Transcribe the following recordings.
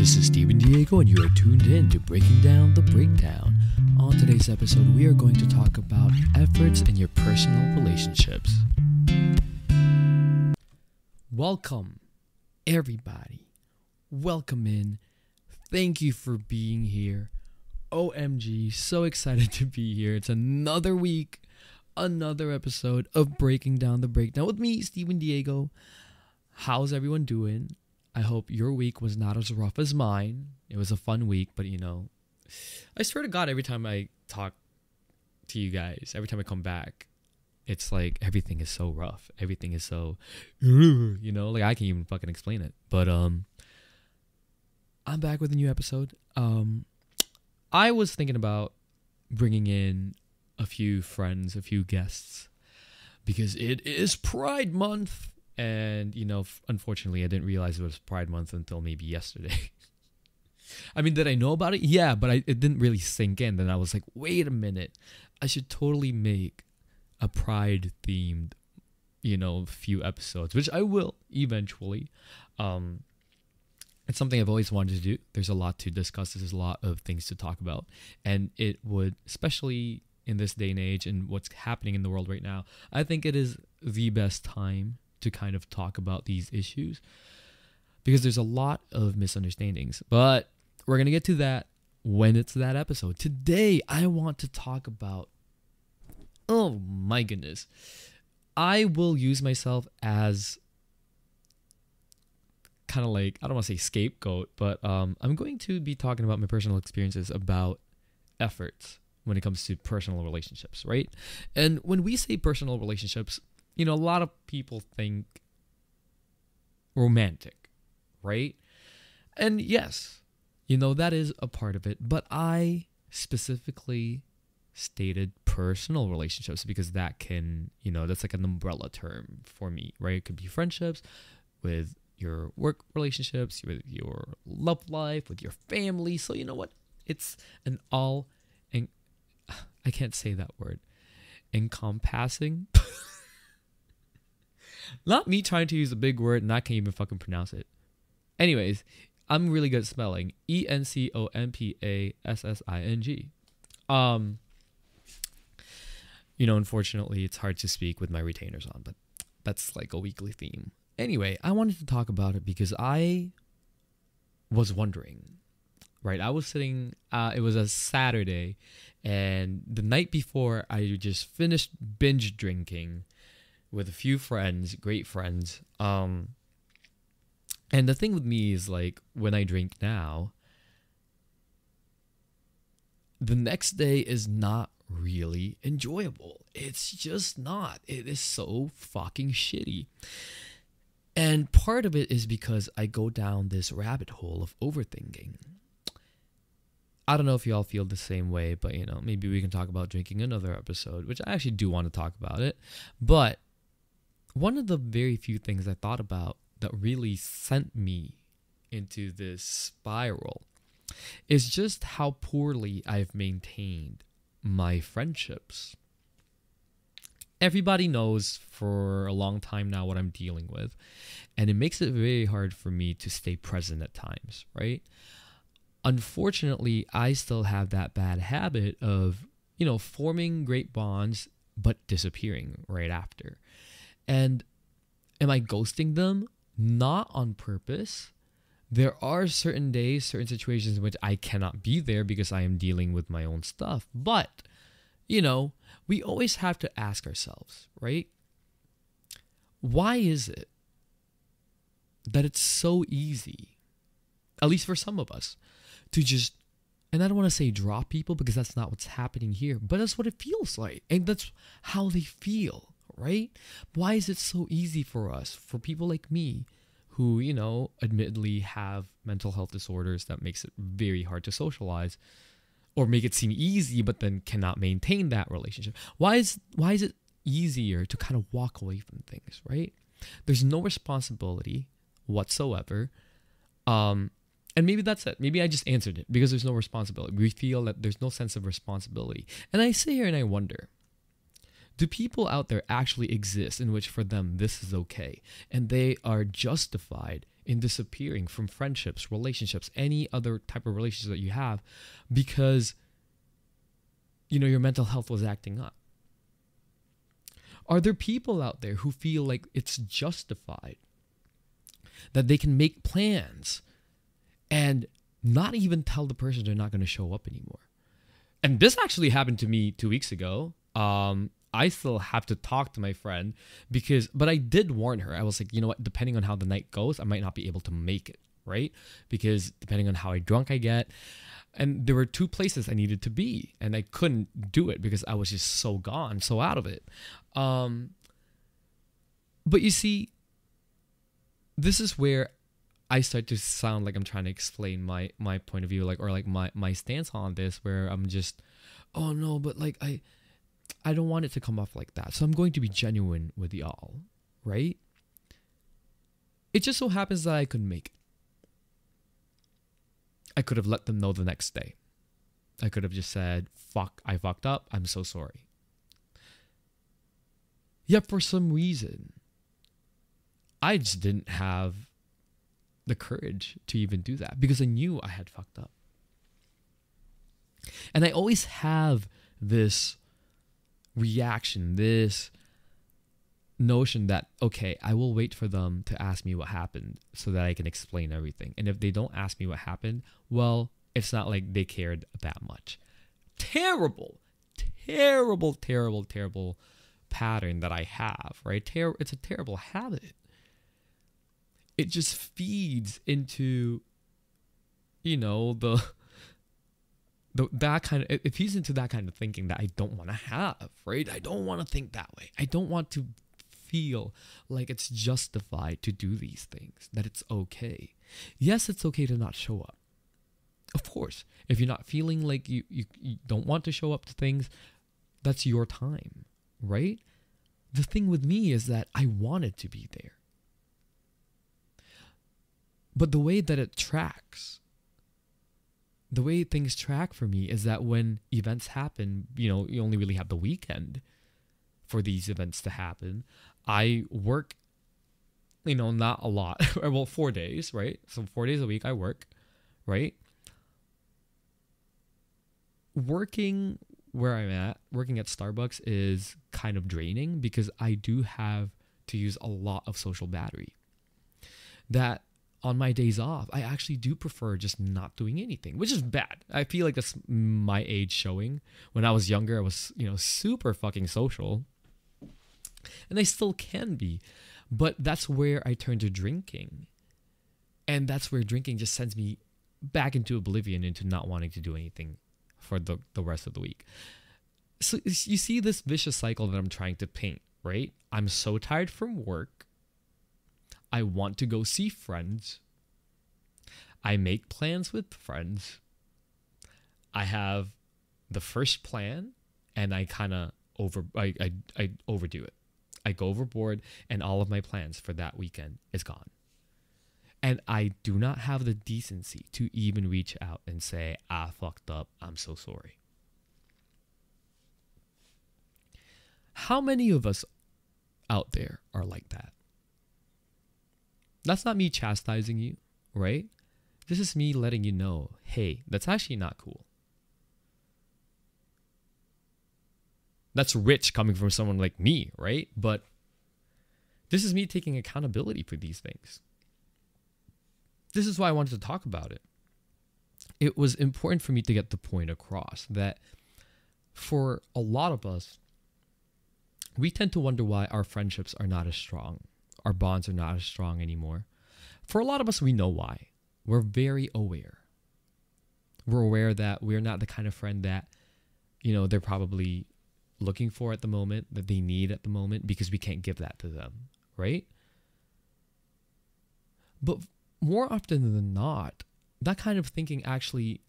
This is Steven Diego, and you are tuned in to Breaking Down the Breakdown. On today's episode, we are going to talk about efforts in your personal relationships. Welcome, everybody. Welcome in. Thank you for being here. OMG, so excited to be here. It's another week, another episode of Breaking Down the Breakdown with me, Steven Diego. How's everyone doing? I hope your week was not as rough as mine. It was a fun week, but I swear to God, every time I talk to you guys, every time I come back, it's like everything is so rough. Everything is so, like I can't even fucking explain it. But I'm back with a new episode. I was thinking about bringing in a few friends, a few guests, because it is Pride Month. And, unfortunately, I didn't realize it was Pride Month until maybe yesterday. I mean, did I know about it? Yeah, but it didn't really sink in. Then I was like, wait a minute. I should totally make a Pride-themed, few episodes, which I will eventually. It's something I've always wanted to do. There's a lot to discuss. There's a lot of things to talk about. And it would, especially in this day and age and what's happening in the world right now, I think it is the best time to kind of talk about these issues because there's a lot of misunderstandings, but we're going to get to that when it's that episode. Today, I want to talk about, oh my goodness, I will use myself as kind of like, I don't want to say scapegoat, but I'm going to be talking about my personal experiences about efforts when it comes to personal relationships, right? And when we say personal relationships, a lot of people think romantic, right? And yes, that is a part of it. But I specifically stated personal relationships because that can, that's like an umbrella term for me, right? It could be friendships with your work relationships, with your love life, with your family. So you know what? It's an all, and I can't say that word, encompassing. Not me trying to use a big word and I can't even fucking pronounce it. Anyways, I'm really good at spelling. ENCOMPASSING. Unfortunately, it's hard to speak with my retainers on, but that's like a weekly theme. Anyway, I wanted to talk about it because I was wondering, right? I was sitting, it was a Saturday, and the night before, I just finished binge drinking with a few friends, great friends. And the thing with me is, like, when I drink now, the next day is not really enjoyable. It's just not. It is so fucking shitty. And part of it is because I go down this rabbit hole of overthinking. I don't know if y'all feel the same way, but, maybe we can talk about drinking another episode, which I actually do want to talk about it. But one of the very few things I thought about that really sent me into this spiral is just how poorly I've maintained my friendships. Everybody knows for a long time now what I'm dealing with, and it makes it very hard for me to stay present at times, right? Unfortunately, I still have that bad habit of, forming great bonds, but disappearing right after. And am I ghosting them? Not on purpose. There are certain days, certain situations in which I cannot be there because I am dealing with my own stuff. But, we always have to ask ourselves, right? Why is it that it's so easy, at least for some of us, to just, and I don't want to say drop people because that's not what's happening here, but that's what it feels like. And that's how they feel, right? Why is it so easy for us, for people like me, who, admittedly have mental health disorders that makes it very hard to socialize or make it seem easy, but then cannot maintain that relationship? Why is it easier to kind of walk away from things, right? There's no responsibility whatsoever. And maybe that's it. Maybe I just answered it because there's no responsibility. We feel that there's no sense of responsibility. And I sit here and I wonder, do people out there actually exist in which for them this is okay and they are justified in disappearing from friendships, relationships, any other type of relationship that you have because, your mental health was acting up? Are there people out there who feel like it's justified that they can make plans and not even tell the person they're not going to show up anymore? And this actually happened to me 2 weeks ago. I still have to talk to my friend but I did warn her. I was like, you know what, depending on how the night goes, I might not be able to make it, right? Because depending on how drunk I get, and there were 2 places I needed to be, and I couldn't do it because I was just so gone, so out of it. But you see, this is where I start to sound like I'm trying to explain my point of view, or my stance on this, where I'm just, oh no, but I don't want it to come off like that. So I'm going to be genuine with y'all, right? It just so happens that I couldn't make it. I could have let them know the next day. I could have just said, fuck, I fucked up. I'm so sorry. Yet for some reason, I just didn't have the courage to even do that because I knew I had fucked up. And I always have this reaction, this notion that, okay, I will wait for them to ask me what happened so that I can explain everything. And if they don't ask me what happened, well, it's not like they cared that much. Terrible, terrible, terrible, terrible pattern that I have, right? It's a terrible habit. It just feeds into, it feeds into that kind of thinking that I don't want to have, right? I don't want to think that way. I don't want to feel like it's justified to do these things, that it's okay. Yes, it's okay to not show up. Of course, if you're not feeling like you don't want to show up to things, that's your time, right? The thing with me is that I wanted to be there. But the way that it tracks, the way things track for me is that when events happen, you only really have the weekend for these events to happen. I work, not a lot. Well, 4 days, right? So 4 days a week I work, right? Working where I'm at, working at Starbucks is kind of draining because I do have to use a lot of social battery. That on my days off, I actually do prefer just not doing anything, which is bad. I feel like that's my age showing. When I was younger, I was, super fucking social. And I still can be. But that's where I turn to drinking. And that's where drinking just sends me back into oblivion, into not wanting to do anything for the rest of the week. So you see this vicious cycle that I'm trying to paint, right? I'm so tired from work. I want to go see friends. I make plans with friends. I have the first plan and I kind of I overdo it. I go overboard and all of my plans for that weekend is gone. And I do not have the decency to even reach out and say, I fucked up, I'm so sorry. How many of us out there are like that? That's not me chastising you, right? This is me letting you know, hey, that's actually not cool. That's rich coming from someone like me, right? But this is me taking accountability for these things. This is why I wanted to talk about it. It was important for me to get the point across that for a lot of us, we tend to wonder why our friendships are not as strong. Our bonds are not as strong anymore. For a lot of us, we know why. We're very aware. We're aware that we're not the kind of friend that, they're probably looking for at the moment, that they need at the moment, because we can't give that to them, right? But more often than not, that kind of thinking actually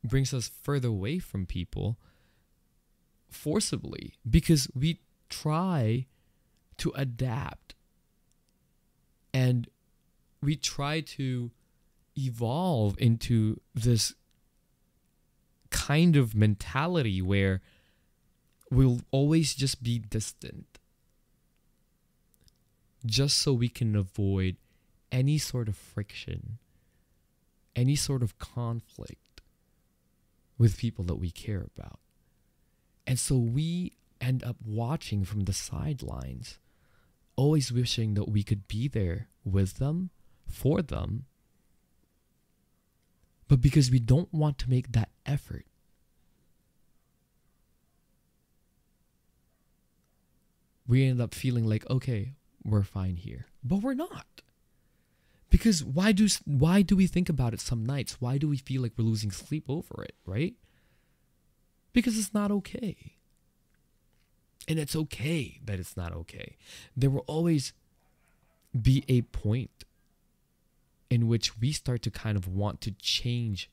brings us further away from people forcibly, because we try to adapt and we try to evolve into this kind of mentality where we'll always just be distant just so we can avoid any sort of friction, any sort of conflict with people that we care about. And so we end up watching from the sidelines, always wishing that we could be there with them, for them. But because we don't want to make that effort, we end up feeling like, okay, we're fine here. But we're not. Because why do we think about it some nights? Why do we feel like we're losing sleep over it, right? Because it's not okay. And it's okay that it's not okay. There will always be a point in which we start to kind of want to change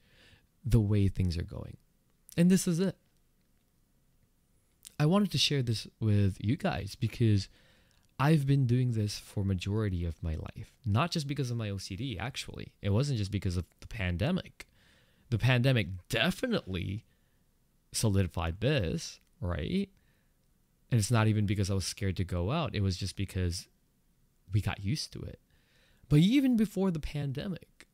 the way things are going. And this is it. I wanted to share this with you guys because I've been doing this for majority of my life. Not just because of my OCD, actually. It wasn't just because of the pandemic. The pandemic definitely solidified this, right? And it's not even because I was scared to go out. It was just because we got used to it. But even before the pandemic,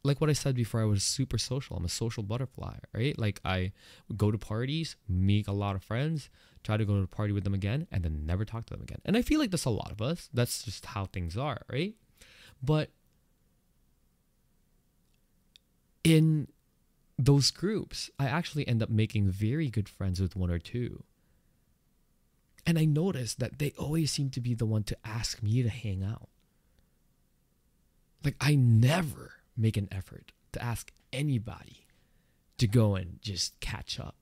like what I said before, I was super social. I'm a social butterfly, right? Like I would go to parties, meet a lot of friends, try to go to a party with them again, and then never talk to them again. And I feel like that's a lot of us. That's just how things are, right? But in those groups, I actually end up making very good friends with one or two. And I noticed that they always seem to be the one to ask me to hang out. Like I never make an effort to ask anybody to go and just catch up.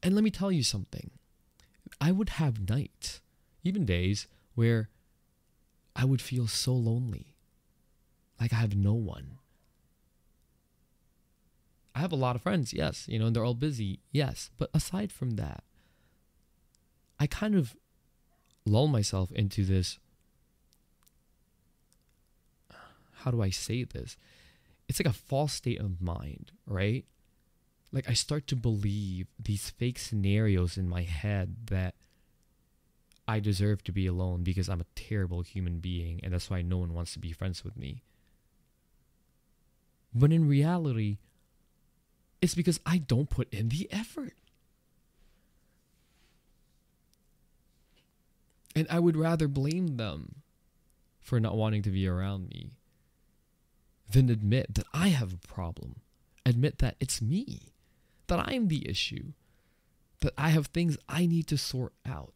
And let me tell you something. I would have nights, even days, where I would feel so lonely. Like I have no one. I have a lot of friends, yes, and they're all busy, yes. But aside from that, I kind of lull myself into this, how do I say this? It's like a false state of mind, right? Like I start to believe these fake scenarios in my head that I deserve to be alone because I'm a terrible human being and that's why no one wants to be friends with me. But in reality, it's because I don't put in the effort. And I would rather blame them for not wanting to be around me than admit that I have a problem. Admit that it's me, that I'm the issue, that I have things I need to sort out.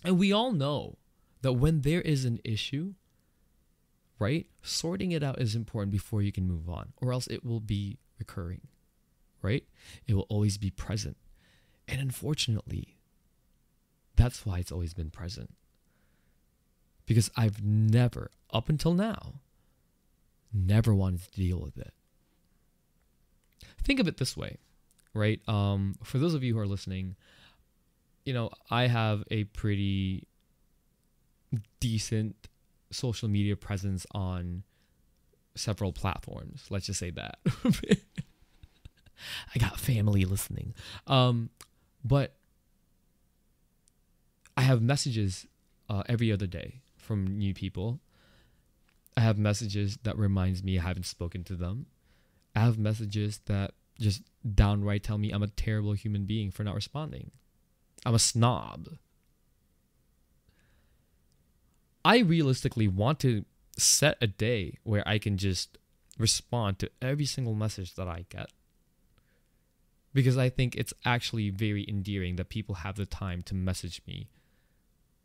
And we all know that when there is an issue, right, sorting it out is important before you can move on, or else it will be recurring, right? It will always be present. And unfortunately, that's why it's always been present. Because I've never, up until now, never wanted to deal with it. Think of it this way, right? For those of you who are listening, I have a pretty decent social media presence on several platforms. Let's just say that. I got family listening. But I have messages every other day from new people. I have messages that reminds me I haven't spoken to them. I have messages that just downright tell me I'm a terrible human being for not responding. I'm a snob. I realistically want to set a day where I can just respond to every single message that I get. Because I think it's actually very endearing that people have the time to message me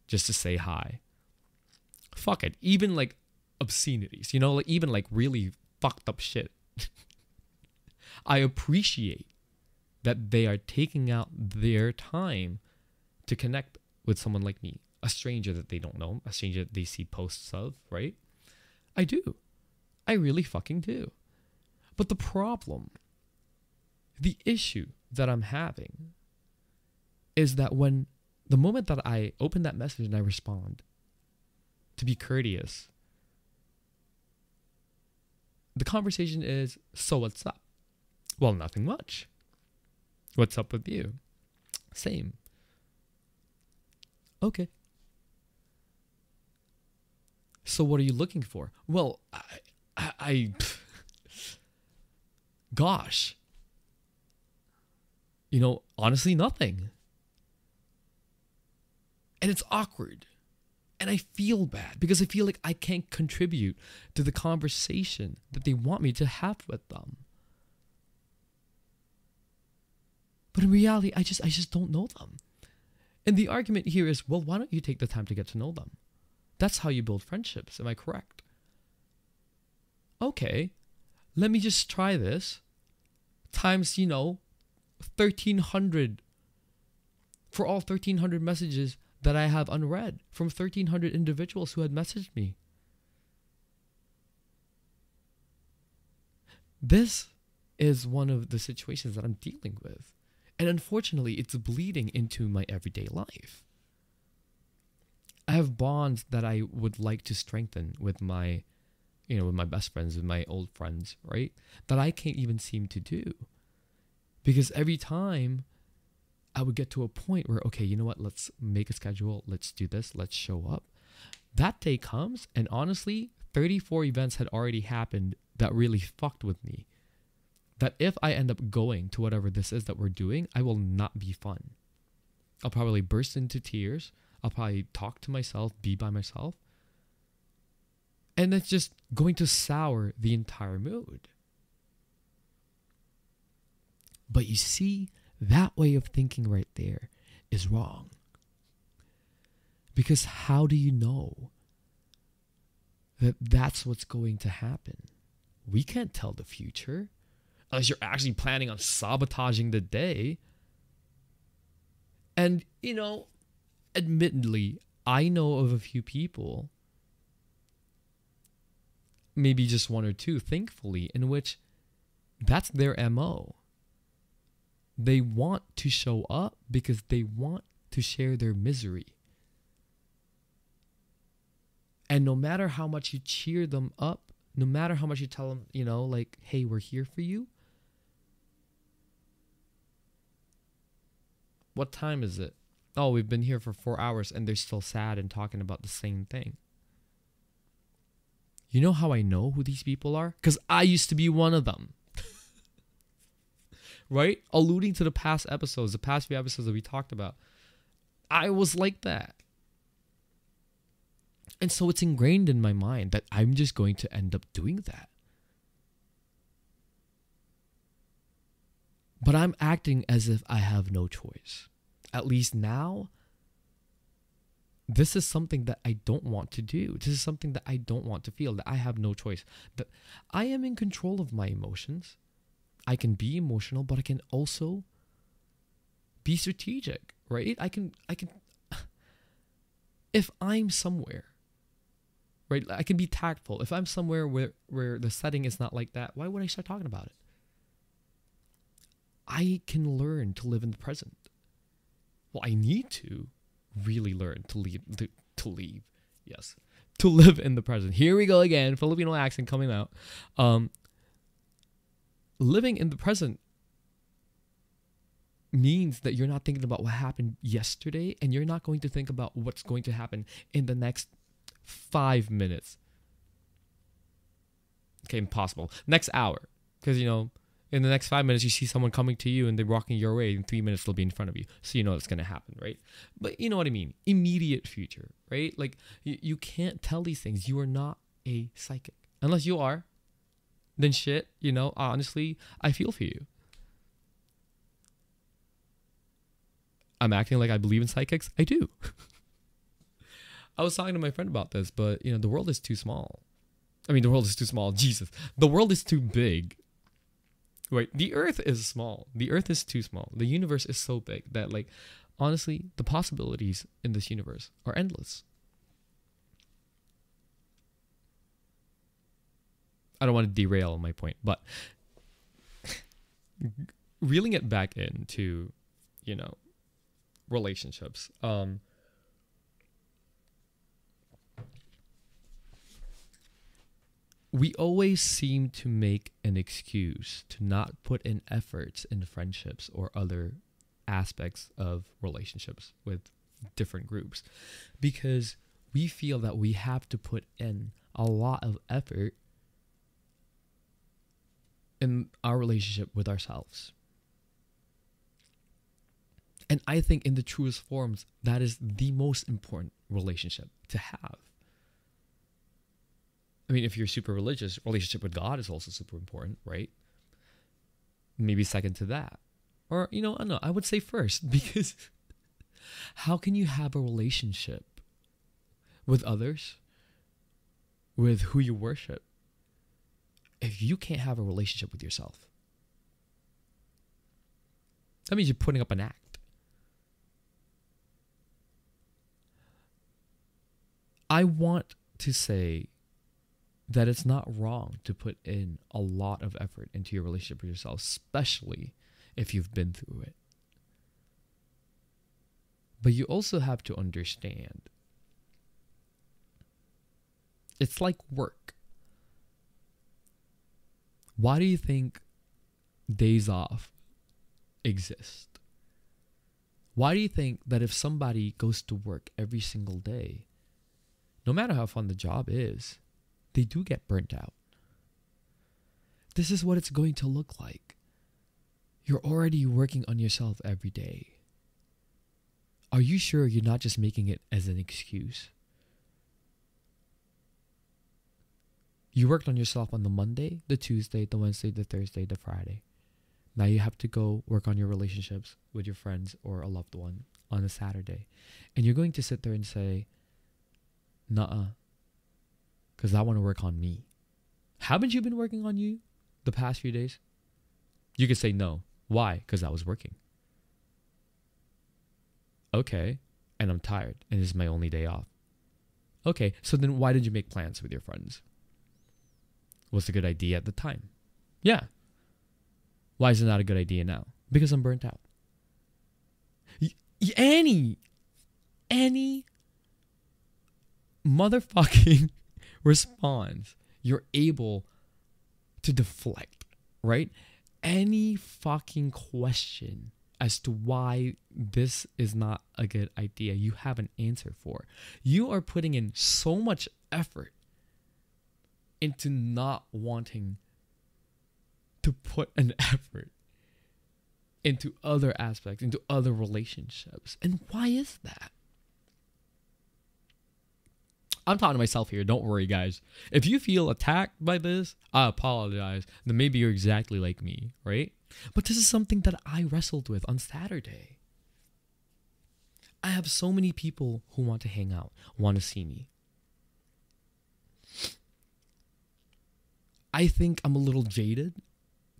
just to say hi. Fuck it. Even like obscenities, like even like really fucked up shit. I appreciate that they are taking out their time to connect with someone like me, a stranger that they don't know, a stranger that they see posts of, right? I do. I really fucking do. But the problem, the issue that I'm having is that when the moment that I open that message and I respond to be courteous, the conversation is, so what's up? Well, nothing much. What's up with you? Same. Okay. So what are you looking for? Well, gosh, honestly, nothing. And it's awkward. And I feel bad because I feel like I can't contribute to the conversation that they want me to have with them. But in reality, I just don't know them. And the argument here is, well, why don't you take the time to get to know them? That's how you build friendships. Am I correct? Okay, let me just try this times, 1,300 for all 1,300 messages that I have unread from 1,300 individuals who had messaged me. This is one of the situations that I'm dealing with. And unfortunately, it's bleeding into my everyday life. I have bonds that I would like to strengthen with my best friends, with my old friends, right? That I can't even seem to do. Because every time I would get to a point where, okay, you know what? Let's make a schedule. Let's do this. Let's show up. That day comes, and honestly, 34 events had already happened that really fucked with me. That if I end up going to whatever this is that we're doing, I will not be fun. I'll probably burst into tears. I'll probably talk to myself, be by myself. And it's just going to sour the entire mood. But you see, that way of thinking right there is wrong. Because how do you know that that's what's going to happen? We can't tell the future unless you're actually planning on sabotaging the day. And, admittedly, I know of a few people, maybe just one or two, thankfully, in which that's their MO. They want to show up because they want to share their misery. And no matter how much you cheer them up, no matter how much you tell them, hey, we're here for you. What time is it? Oh, we've been here for 4 hours and they're still sad and talking about the same thing. You know how I know who these people are? Because I used to be one of them. Right? Alluding to the past few episodes that we talked about. I was like that. And so it's ingrained in my mind that I'm just going to end up doing that. But I'm acting as if I have no choice. At least now, this is something that I don't want to do. This is something that I don't want to feel, that I have no choice. That I am in control of my emotions. I can be emotional, but I can also be strategic, right? I can if I'm somewhere, right? I can be tactful. If I'm somewhere where the setting is not like that, why would I start talking about it? I can learn to live in the present. Well, I need to really learn to live in the present. Here we go again, Filipino accent coming out. Living in the present means that you're not thinking about what happened yesterday, and you're not going to think about what's going to happen in the next 5 minutes. Okay, impossible. Next hour. Because, in the next 5 minutes, you see someone coming to you and they're walking your way. In 3 minutes, they'll be in front of you. So you know it's going to happen, right? But you know what I mean? Immediate future, right? Like, you can't tell these things. You are not a psychic. Unless you are. Then shit, honestly, I feel for you. I'm acting like I believe in psychics. I do. I was talking to my friend about this, but, the world is too small. I mean, the world is too small. Jesus. The world is too big. Right? The earth is small. The earth is too small. The universe is so big that, honestly, the possibilities in this universe are endless. I don't want to derail my point, but reeling it back into, relationships. We always seem to make an excuse to not put in efforts in friendships or other aspects of relationships with different groups, because we feel that we have to put in a lot of effort in our relationship with ourselves. And I think in the truest forms, that is the most important relationship to have. I mean, if you're super religious, relationship with God is also super important, right? Maybe second to that. Or, I don't know, I would say first, because how can you have a relationship with others, with who you worship, if you can't have a relationship with yourself? That means you're putting up an act. I want to say that it's not wrong to put in a lot of effort into your relationship with yourself, especially if you've been through it. But you also have to understand, it's like work. Why do you think days off exist? Why do you think that if somebody goes to work every single day, no matter how fun the job is, they do get burnt out? This is what it's going to look like. You're already working on yourself every day. Are you sure you're not just making it as an excuse? You worked on yourself on the Monday, the Tuesday, the Wednesday, the Thursday, the Friday. Now you have to go work on your relationships with your friends or a loved one on a Saturday. And you're going to sit there and say, nuh-uh, because I want to work on me. Haven't you been working on you the past few days? You could say no. Why? Because I was working. Okay, and I'm tired, and this is my only day off. Okay, so then why did you make plans with your friends? Was it a good idea at the time? Yeah. Why is it not a good idea now? Because I'm burnt out. Any motherfucking response you're able to deflect, right? Any fucking question as to why this is not a good idea, you have an answer for. You are putting in so much effort into not wanting to put an effort into other aspects, into other relationships. And why is that? I'm talking to myself here. Don't worry, guys. If you feel attacked by this, I apologize. Then maybe you're exactly like me, right? But this is something that I wrestled with on Saturday. I have so many people who want to hang out, want to see me. I think I'm a little jaded,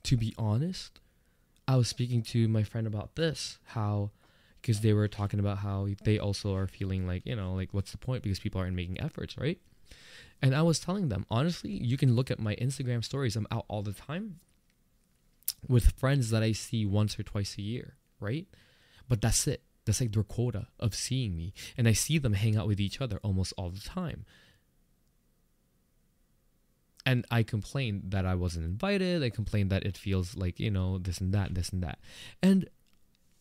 to be honest. I was speaking to my friend about this, because they were talking about how they also are feeling like, what's the point? Because people aren't making efforts, right? And I was telling them, honestly, you can look at my Instagram stories. I'm out all the time with friends that I see once or twice a year, right? But that's it. That's like their quota of seeing me. And I see them hang out with each other almost all the time. And I complained that I wasn't invited. I complained that it feels like, this and that, this and that. And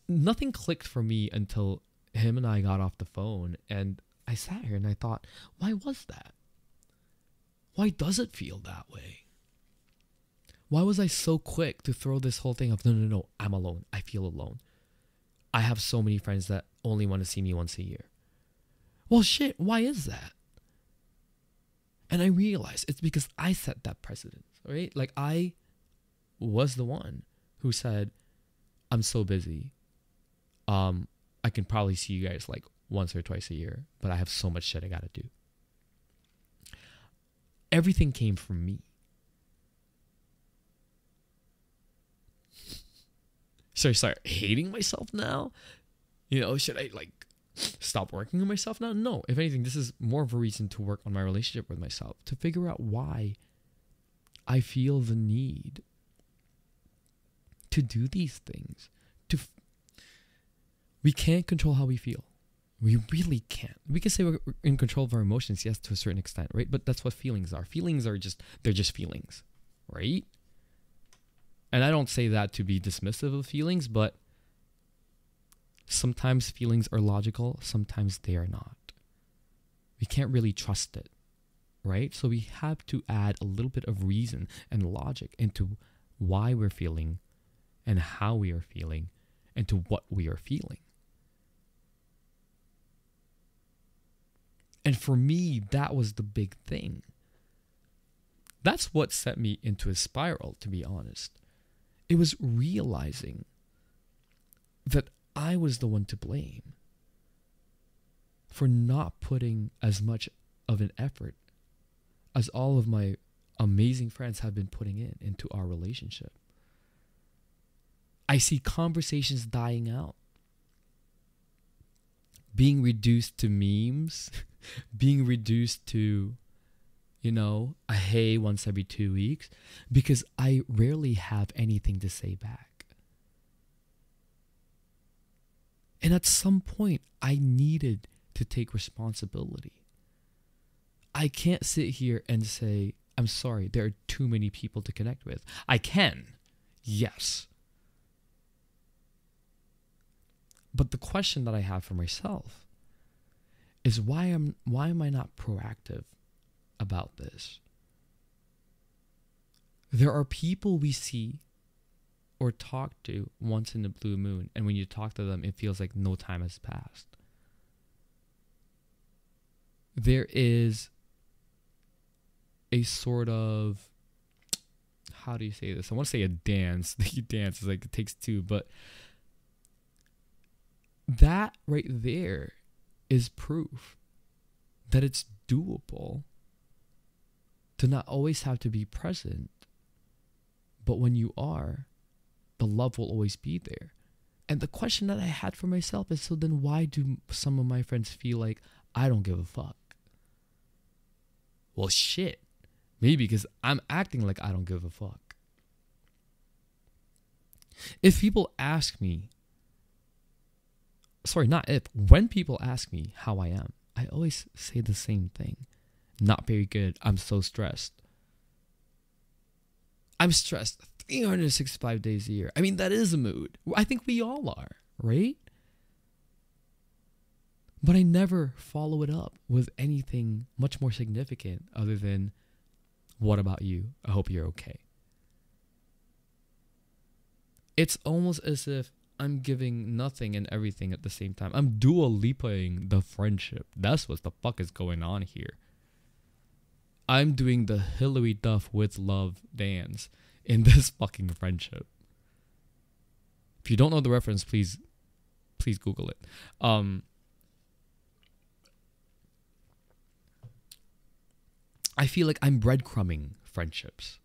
nothing clicked for me until him and I got off the phone. And I sat here and I thought, why was that? Why does it feel that way? Why was I so quick to throw this whole thing of, no, I'm alone. I feel alone. I have so many friends that only want to see me once a year. Well, shit, why is that? And I realized it's because I set that precedent, right? Like I was the one who said, I'm so busy. I can probably see you guys like once or twice a year, but I have so much shit I gotta do. Everything came from me. Should I start hating myself now? Should I stop working on myself now? No. If anything, this is more of a reason to work on my relationship with myself, to figure out why I feel the need to do these things. We can't control how we feel. We really can't. We can say we're in control of our emotions, yes, to a certain extent, right? But that's what feelings are. Feelings are they're just feelings, right? And I don't say that to be dismissive of feelings, but Sometimes feelings are logical, sometimes they are not. We can't really trust it, right? So we have to add a little bit of reason and logic into why we're feeling and how we are feeling and to what we are feeling. And for me, that was the big thing. That's what set me into a spiral, to be honest. It was realizing that I was the one to blame for not putting as much of an effort as all of my amazing friends have been putting into our relationship. I see conversations dying out, being reduced to memes, being reduced to, a hey once every 2 weeks, because I rarely have anything to say back. And at some point, I needed to take responsibility. I can't sit here and say, I'm sorry, there are too many people to connect with. I can, yes. But the question that I have for myself is why am I not proactive about this? There are people we see or talk to once in the blue moon, and when you talk to them, it feels like no time has passed. There is a sort of, how do you say this? I want to say a dance. You dance is like it takes two, but that right there is proof that it's doable to not always have to be present, but when you are, the love will always be there. And the question that I had for myself is, so then why do some of my friends feel like I don't give a fuck? Well, shit. Maybe because I'm acting like I don't give a fuck. If people ask me, when people ask me how I am, I always say the same thing. Not very good. I'm so stressed. I'm stressed 365 days a year. I mean, that is a mood. I think we all are, right? But I never follow it up with anything much more significant other than, what about you? I hope you're okay. It's almost as if I'm giving nothing and everything at the same time. I'm Dua Lipaing the friendship. That's what the fuck is going on here. I'm doing the Hilary Duff with love dance in this fucking friendship. If you don't know the reference, please Google it. I feel like I'm breadcrumbing friendships.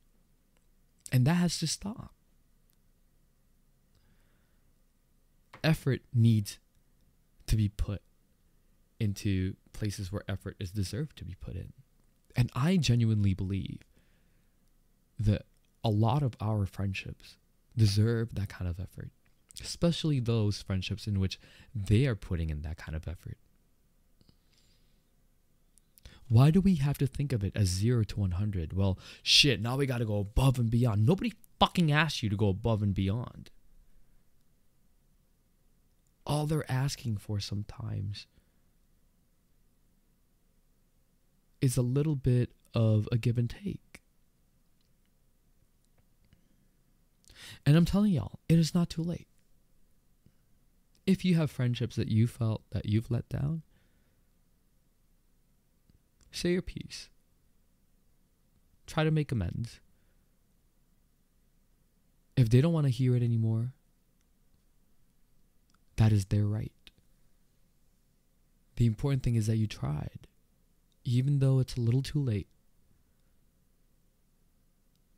And that has to stop. Effort needs to be put into places where effort is deserved to be put in. And I genuinely believe that a lot of our friendships deserve that kind of effort, especially those friendships in which they are putting in that kind of effort. Why do we have to think of it as 0 to 100? Well, shit, now we got to go above and beyond. Nobody fucking asked you to go above and beyond. All they're asking for sometimes is a little bit of a give and take. And I'm telling y'all, it is not too late. If you have friendships that you felt that you've let down, say your piece. Try to make amends. If they don't want to hear it anymore, that is their right. The important thing is that you tried, even though it's a little too late.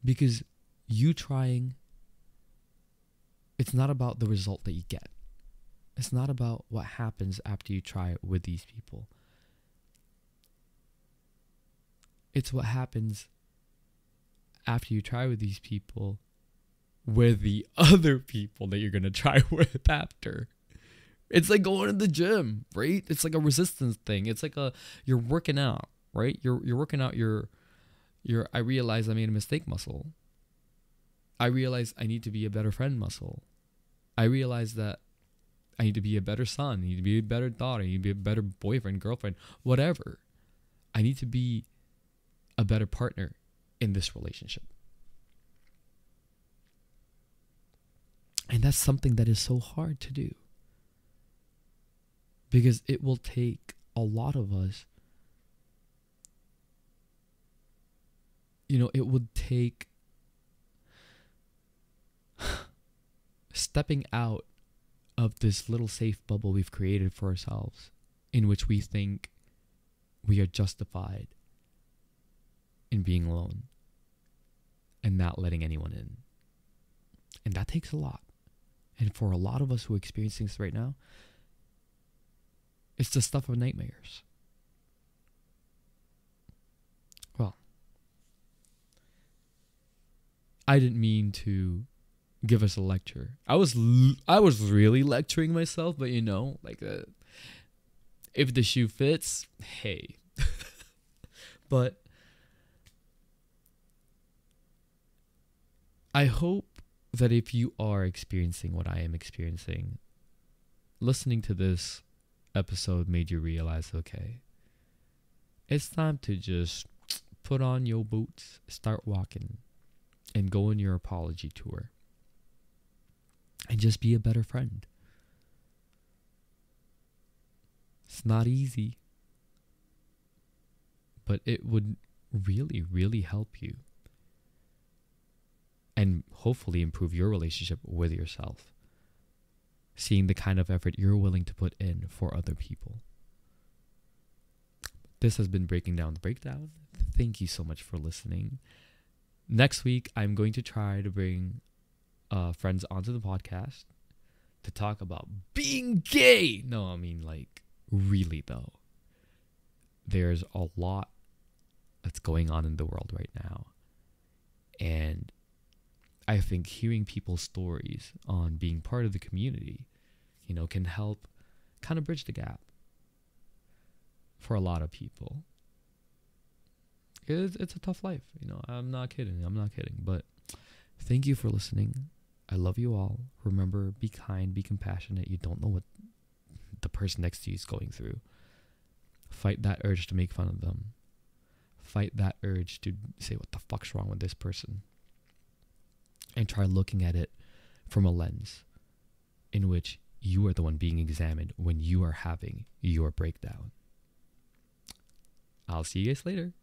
Because you trying, it's not about the result that you get. It's not about what happens after you try it with these people. It's what happens after you try with these people with the other people that you're going to try with after. It's like going to the gym, right? It's like a resistance thing. It's like you're working out, right? You're working out your I realize I made a mistake muscle. I realize I need to be a better friend muscle. I realize that I need to be a better son. I need to be a better daughter. I need to be a better boyfriend, girlfriend, whatever. I need to be a better partner in this relationship. And that's something that is so hard to do. Because it will take a lot of us. It would take stepping out of this little safe bubble we've created for ourselves, in which we think we are justified in being alone and not letting anyone in. And that takes a lot. And for a lot of us who are experiencing this right now, it's the stuff of nightmares. Well, I didn't mean to give us a lecture. I was really lecturing myself, but if the shoe fits, hey. But I hope that if you are experiencing what I am experiencing, listening to this episode made you realize, okay, it's time to just put on your boots, start walking, and go on your apology tour. And just be a better friend. It's not easy, but it would really, really help you. And hopefully improve your relationship with yourself. Seeing the kind of effort you're willing to put in for other people. This has been Breaking Down the Breakdown. Thank you so much for listening. Next week, I'm going to try to bring friends onto the podcast to talk about being gay. No, I mean, really though. There's a lot that's going on in the world right now. And I think hearing people's stories on being part of the community, can help kind of bridge the gap for a lot of people. It's a tough life. I'm not kidding. But thank you for listening. I love you all. Remember, be kind, be compassionate. You don't know what the person next to you is going through. Fight that urge to make fun of them. Fight that urge to say, what the fuck's wrong with this person? And try looking at it from a lens in which you are the one being examined when you are having your breakdown. I'll see you guys later.